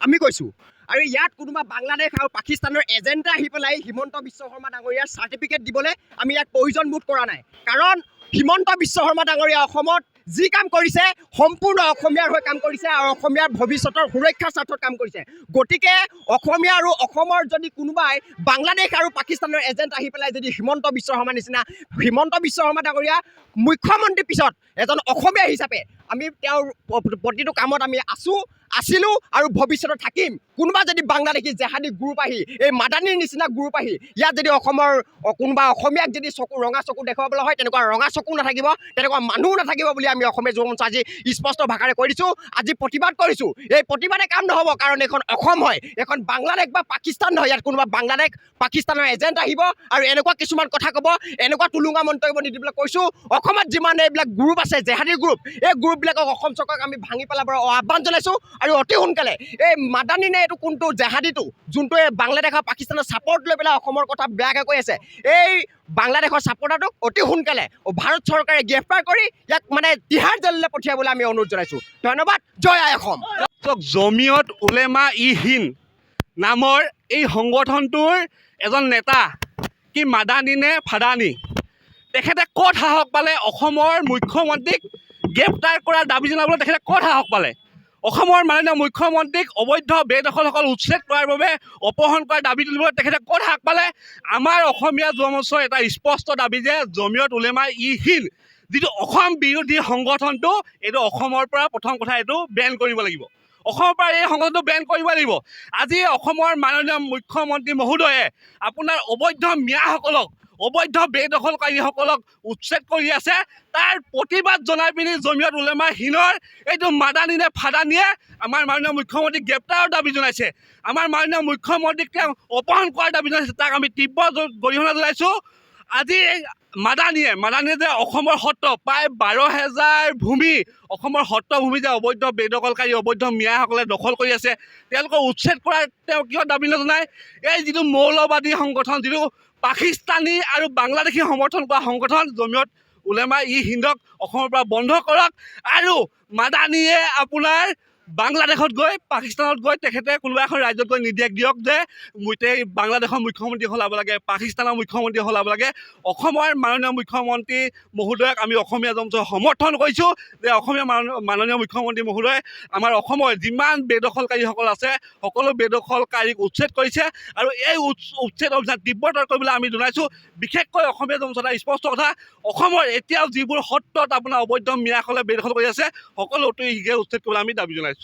আমি কৈছো আৰু ইয়াত কোনোবা বাংলাদেশ আৰু পাকিস্তানৰ এজেণ্টে আহি পেলাই হিমন্ত বিশ্ব শৰ্মা ডাঙৰীয়াৰ চাৰ্টিফিকেট দিবলৈ আমি ইয়াত প্ৰয়োজন বোধ কৰা নাই কাৰণ হিমন্ত বিশ্ব শৰ্মা ডাঙৰীয়া অসমত যি কাম কৰিছে সম্পূৰ্ণ অসমীয়াৰ হৈ কাম কৰিছে আৰু অসমীয়াৰ ভৱিষ্যতৰ সুৰক্ষাৰ স্বাৰ্থত কাম কৰিছে গতিকে অসমীয়া আৰু অসমৰ যদি কোনোবাই বাংলাদেশ আৰু পাকিস্তানৰ এজেণ্ট আহি পেলাই যদি হিমন্ত বিশ্ব শৰ্মা নিচিনা হিমন্ত বিশ্ব শৰ্মা ডাঙৰীয়া মুখ্যমন্ত্ৰী পিছত এজন অসমীয়া হিচাপে আমি তেওঁৰ প্ৰতিটো কামত আমি আছিলোঁ আৰু ভৱিষ্যতে থাকিম কোনোবা যদি বাংলাদেশী জেহাদী গ্ৰুপ আহি এই মাদানীৰ নিচিনা গ্ৰুপ আহি ইয়াত যদি অসমৰ কোনোবা অসমীয়াক যদি ৰঙা চকু দেখুৱাবলৈ হয় তেনেকুৱা ৰঙা চকু নাথাকিব তেনেকুৱা মানুহ নাথাকিব বুলি আমি অসমীয়া যুৱ মঞ্চ আজি স্পষ্ট ভাষাৰে কৈ দিছোঁ আজি প্ৰতিবাদ কৰিছোঁ এই প্ৰতিবাদে কাম নহ'ব কাৰণ এইখন অসম হয় এখন বাংলাদেশ বা পাকিস্তান নহয় ইয়াত কোনোবা বাংলাদেশ পাকিস্তানৰ এজেণ্ট আহিব আৰু এনেকুৱা কিছুমান কথা ক'ব এনেকুৱা টুলুঙা মন্তব্য নিদিবলৈ কৈছোঁ অসমত যিমান এইবিলাক গ্ৰুপ আছে জেহাদী গ্ৰুপ এই গ্ৰুপবিলাকক অসম চৰকাৰক আমি ভাঙি পেলাবৰ আহ্বান জনাইছোঁ আৰু অতি সোনকালে এই মাদানী নে এইটো কোনটো জেহাদীটো যোনটোৱে বাংলাদেশ আৰু পাকিস্তানৰ ছাপৰ্ট লৈ পেলাই অসমৰ কথা বেয়াকৈ কৈ আছে এই বাংলাদেশৰ ছাপৰ্টাৰটোক অতি সোনকালে ভাৰত চৰকাৰে গ্ৰেপ্তাৰ কৰি ইয়াক মানে তিহাৰ জেললৈ পঠিয়াবলৈ আমি অনুৰোধ জনাইছোঁ ধন্যবাদ জয় আই অসম জমিয়ত উলেমা ই হিন্দ নামৰ এই সংগঠনটোৰ এজন নেতা কি মাদানী নে ফাদানী তেখেতে ক'ত সাহস পালে অসমৰ মুখ্যমন্ত্ৰীক গ্ৰেপ্তাৰ কৰাৰ দাবী জনাবলৈ তেখেতে ক'ত সাহস পালে অসমৰ মাননীয় মুখ্যমন্ত্ৰীক অবৈধ বেদখলসকল উচ্ছেদ কৰাৰ বাবে অপহৰণ কৰাৰ দাবী তুলিবলৈ তেখেতে ক'ত সাহস পালে আমাৰ অসমীয়া যুৱ মঞ্চৰ এটা স্পষ্ট দাবী যে জমিয়ত উলেমা ই হিন্দ যিটো অসম বিৰোধী সংগঠনটো এইটো অসমৰ পৰা প্ৰথম কথা এইটো বেন কৰিব লাগিব অসমৰ পৰা এই সংগঠনটো বেন কৰিব লাগিব আজি অসমৰ মাননীয় মুখ্যমন্ত্ৰী মহোদয়ে আপোনাৰ অবৈধ মিয়াসকলক অবৈধ বেদখলকাৰীসকলক উচ্ছেদ কৰি আছে তাৰ প্ৰতিবাদ জনাই পিনি জমিয়ত উলেমা হিন্দৰ এইটো মাদানী নে ফাদানীয়ে আমাৰ মাননীয় মুখ্যমন্ত্ৰীক গ্ৰেপ্তাৰৰ দাবী জনাইছে আমাৰ মাননীয় মুখ্যমন্ত্ৰীক তেওঁ অপহৰণ কৰাৰ দাবী জনাইছে তাক আমি তীব্ৰ গৰিহণা জনাইছোঁ আজি মাদানীয়ে যে অসমৰ সত্ৰ প্ৰায় 12,000 ভূমি অসমৰ সত্ৰভূমি যে অবৈধ বেদখলকাৰী অবৈধ মিয়াসকলে দখল কৰি আছে তেওঁলোকক উচ্ছেদ কৰাৰ তেওঁ কিয় দাবী নজনায় এই যিটো মৌলবাদী সংগঠন যিটো পাকিস্তানী আৰু বাংলাদেশী সমৰ্থন কৰা সংগঠন জমিয়ত উলেমা ই হিন্দক অসমৰ পৰা বন্ধ কৰক আৰু মাদানীয়ে আপোনাৰ বাংলাদেশত গৈ পাকিস্তানত গৈ তেখেতে কোনোবা এখন ৰাজ্যত গৈ নিৰ্দেশ দিয়ক যে বাংলাদেশৰ মুখ্যমন্ত্ৰী সলাব লাগে পাকিস্তানৰ মুখ্যমন্ত্ৰী সলাব লাগে অসমৰ মাননীয় মুখ্যমন্ত্ৰী মহোদয়ক আমি অসমীয়া জনতাই সমৰ্থন কৰিছোঁ যে অসমীয়া মাননীয় মুখ্যমন্ত্ৰী মহোদয় আমাৰ অসমৰ যিমান বেদখলকাৰীসকল আছে সকলো বেদখলকাৰীক উচ্ছেদ কৰিছে আৰু এই উচ্ছেদ অভিযান তীব্ৰতৰ কৰিবলৈ আমি জনাইছোঁ বিশেষকৈ অসমীয়া জনতাই স্পষ্ট কথা অসমৰ এতিয়াও যিবোৰ সত্ৰত আপোনাৰ অবৈধ মিয়াসকলে বেদখল কৰি আছে সকলো অতি শীঘ্ৰে উচ্ছেদ কৰিবলৈ আমি দাবী জনাইছোঁ